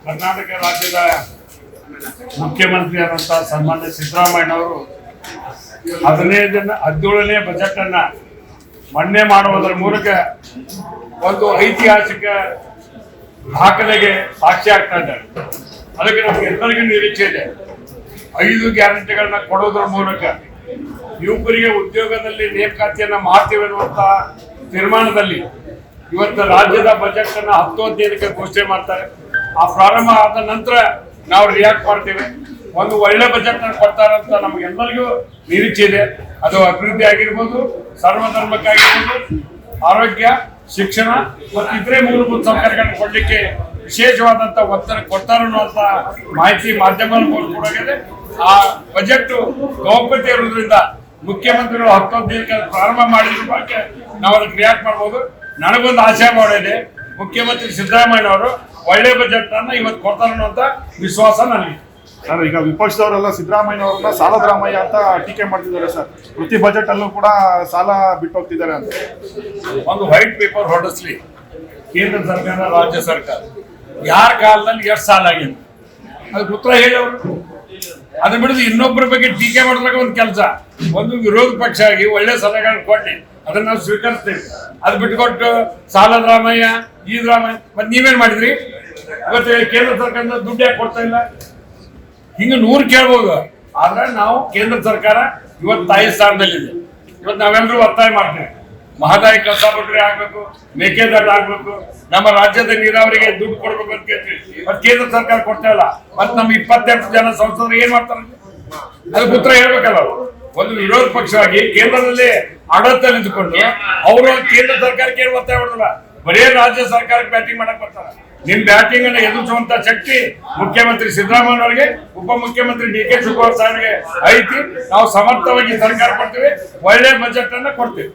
ಕರ್ನಾಟಕ ರಾಜ್ಯದ ಮುಖ್ಯಮಂತ್ರಿಯಾದಂತಹ ಸನ್ಮಾನ್ಯ ಸಿದ್ದರಾಮಯ್ಯನವರು 17ನೇ ಬಜೆಟ್ ಅನ್ನ ಮಂಡನೆ ಮಾಡುವುದರ ಮೂಲಕ ಒಂದು ಐತಿಹಾಸಿಕ ದಾಖಲೆಗೆ ಸಾಕ್ಷಿ ಆಗ್ತಾ ಇದ್ದಾರೆ. ಅದಕ್ಕೆ ನಮ್ಗೆ ಎಲ್ಲರಿಗೂ ನಿರೀಕ್ಷೆ ಇದೆ. 5 ಗ್ಯಾರಂಟಿಗಳನ್ನ ಕೊಡೋದ್ರ ಮೂಲಕ ಯುವಕರಿಗೆ ಉದ್ಯೋಗದಲ್ಲಿ ನೇಮಕಾತಿಯನ್ನ ಮಾಡ್ತೀವಿ ಅನ್ನುವಂತಹ ತೀರ್ಮಾನದಲ್ಲಿ ಇವತ್ತು ರಾಜ್ಯದ ಬಜೆಟ್ ಅನ್ನ 10-15ಕ್ಕೆ ಘೋಷಣೆ ಮಾಡ್ತಾರೆ. ಆ ಪ್ರಾರಂಭ ಆದ ನಂತರ ನಾವು ರಿಯಾಕ್ಟ್ ಮಾಡ್ತೇವೆ. ಒಂದು ಒಳ್ಳೆ ಬಜೆಟ್ ಅನ್ನು ಕೊಡ್ತಾರಂತ ನಮಗೆಲ್ಲರಿಗೂ ನಿರೀಕ್ಷೆ ಇದೆ. ಅದು ಅಭಿವೃದ್ಧಿ ಆಗಿರ್ಬೋದು, ಸರ್ವಧರ್ಮಕ್ಕಾಗಿರ್ಬೋದು, ಆರೋಗ್ಯ, ಶಿಕ್ಷಣ ಮತ್ತು ಇತರೆ ಮೂಲಭೂತ ಸೌಕರ್ಯಗಳನ್ನು ಕೊಡಲಿಕ್ಕೆ ವಿಶೇಷವಾದಂಥ ಒತ್ತಡ ಕೊಡ್ತಾರೆ ಅನ್ನುವಂಥ ಮಾಹಿತಿ ಮಾಧ್ಯಮಗಳ ಮೂಲಕ ಕೊಡೋಗಿದೆ. ಆ ಬಜೆಟ್ ಗೌಪ್ಯತೆ ಇರೋದ್ರಿಂದ ಮುಖ್ಯಮಂತ್ರಿಗಳು 10-15ಕ್ಕೆ ಪ್ರಾರಂಭ ಮಾಡಿದ್ರ ಬಗ್ಗೆ ನಾವು ಅದಕ್ಕೆ ರಿಯಾಕ್ಟ್ ಮಾಡ್ಬೋದು. ನನಗೊಂದು ಆಶಯ ಮಾಡಿದೆ, ಮುಖ್ಯಮಂತ್ರಿ ಸಿದ್ದರಾಮಯ್ಯನವರು ಒಳ್ಳೆ ಬಜೆಟ್ ಅನ್ನ ಇವತ್ತು ಕೊಡ್ತಾರೆ ಅನ್ನುವಂಥ ವಿಶ್ವಾಸ ನನಗೆ. ಸರ್, ಈಗ ವಿಪಕ್ಷದವರೆಲ್ಲ ಸಿದ್ದರಾಮಯ್ಯನವ್ರನ್ನ ಸಾಲದ ರಾಮಯ್ಯ ಅಂತ ಟೀಕೆ ಮಾಡ್ತಿದ್ದಾರೆ ಸರ್. ಪ್ರತಿ ಬಜೆಟ್ ಅಲ್ಲೂ ಕೂಡ ಸಾಲ ಬಿಟ್ಟು ಹೋಗ್ತಿದ್ದಾರೆ ಅಂತ. ಒಂದು ವೈಟ್ ಪೇಪರ್ ಹೊರಡಿಸ್ಲಿ ಕೇಂದ್ರ ಸರ್ಕಾರ, ರಾಜ್ಯ ಸರ್ಕಾರ ಯಾರ ಕಾಲದಲ್ಲಿ ಎಷ್ಟು ಸಾಲ ಆಗಿದೆ ಅದಕ್ಕೆ ಉತ್ತರ ಹೇಳಿ ಅವರು. ಅದನ್ನ ಬಿಡದು ಇನ್ನೊಬ್ಬರ ಬಗ್ಗೆ ಟೀಕೆ ಮಾಡಿದಾಗ ಒಂದು ಕೆಲಸ. ಒಂದು ವಿರೋಧ ಪಕ್ಷ ಆಗಿ ಒಳ್ಳೆ ಸಲಹೆಗಳನ್ನ ಕೊಡ್ಲಿ, ಅದನ್ನ ನಾವು ಸ್ವೀಕರಿಸ್ತೇವೆ. ಅದು ಬಿಟ್ಕೊಟ್ಟು ಸಾಲದ ರಾಮಯ್ಯ, ಈ ರಾಮಯ್ಯ, ಮತ್ತೆ ನೀವೇನ್ ಮಾಡಿದ್ರಿ? ಇವತ್ತು ಕೇಂದ್ರ ಸರ್ಕಾರದಿಂದ ದುಡ್ಡು ಯಾಕೆ ಕೊಡ್ತಾ ಇಲ್ಲ? ಹಿಂಗೆ 100 ಕೇಳ್ಬೋದು. ಆದ್ರೆ ನಾವು ಕೇಂದ್ರ ಸರ್ಕಾರ ಇವತ್ತು ತಾಯಿ ಸ್ಥಾನದಲ್ಲಿದೆ. ಇವತ್ತು ನಾವೆಲ್ಲರೂ ಒತ್ತಾಯ ಮಾಡ್ತೇವೆ, ಮಹದಾಯಿ ಕಸ ಬಿಟ್ರೆ ಆಗ್ಬೇಕು, ಮೇಕೆದಾಟು ಆಗ್ಬೇಕು, ನಮ್ಮ ರಾಜ್ಯದ ನೀರಾವರಿಗೆ ದುಡ್ಡು ಕೊಡ್ಬೇಕು ಅಂತ ಕೇಳ್ತೀವಿ. ಮತ್ತೆ ಕೇಂದ್ರ ಸರ್ಕಾರ ಕೊಡ್ತಾ ಇಲ್ಲ. ಮತ್ತೆ ನಮ್ಮ 28 ಜನ ಸಂಸದರು ಏನ್ ಮಾಡ್ತಾರೆ? ಅದಕ್ಕೆ ಉತ್ತರ ಹೇಳ್ಬೇಕಲ್ಲ. ಒಂದು ವಿರೋಧ ಪಕ್ಷವಾಗಿ ಕೇಂದ್ರದಲ್ಲಿ ಆಡಳಿತ ನಿಂತುಕೊಂಡು ಅವರು ಕೇಂದ್ರ ಸರ್ಕಾರಕ್ಕೆ ಏನು ಒತ್ತಾಯ ಮಾಡೋದಿಲ್ಲ, ಬರೇ ರಾಜ್ಯ ಸರ್ಕಾರಕ್ಕೆ ಬ್ಯಾಟಿಂಗ್ ಮಾಡಕ್ ಬರ್ತಾರೆ. ನಿಮ್ ಬ್ಯಾಟಿಂಗ್ ಅನ್ನು ಎದುರಿಸುವಂತ ಶಕ್ತಿ ಮುಖ್ಯಮಂತ್ರಿ ಸಿದ್ದರಾಮಯ್ಯನವರಿಗೆ, ಉಪಮುಖ್ಯಮಂತ್ರಿ ಡಿ ಕೆ ಶಿವಕುಮಾರ್ ಸಾಹೇಬ್ಗೆ ಐತಿ. ನಾವು ಸಮರ್ಥವಾಗಿ ಸರ್ಕಾರ ಕೊಡ್ತೀವಿ, ಒಳ್ಳೆ ಬಜೆಟ್ ಅನ್ನ ಕೊಡ್ತೀವಿ.